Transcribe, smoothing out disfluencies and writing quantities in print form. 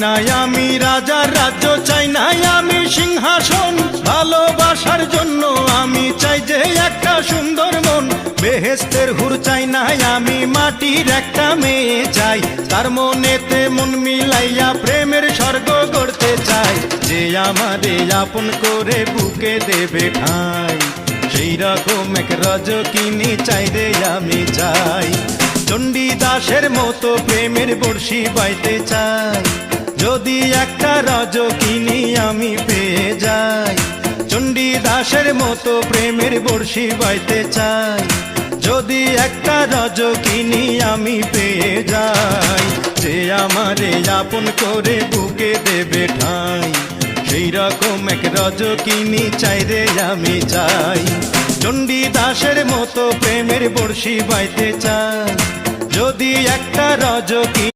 নাই আমি রাজার রাজ্য, চাই নাই আমি সিংহাসন, ভালোবাসার জন্য আমি চাই যে একটা সুন্দর মন। বেহেশতের হুর চাই নাই আমি, মাটির একটা মেয়ে চাই, তার মনেতে মন মিলাইয়া প্রেমের স্বর্গ গড়তে চাই। যে আমারে আপন করে বুকে দেবে ঠাঁই, সেই রকম এক রজকিনী চাই রে আমি চাই। চণ্ডীদাসের মতো প্রেমের বর্ষি বাইতে চাই, যদি একটা রজকিনী আমি পেয়ে যাই। চণ্ডীদাসের মতো প্রেমের বর্ষি বাইতে চাই, যদি একটা রজকিনী আমি পেয়ে যাই। যে আমারে আপন করে বুকে দেবে ঠাঁই, সেই রকম এক রজকিনী চাই রে আমি চাই। চণ্ডীদাসের মতো প্রেমের বর্ষি বাইতে চাই, যদি একটা রজকিনী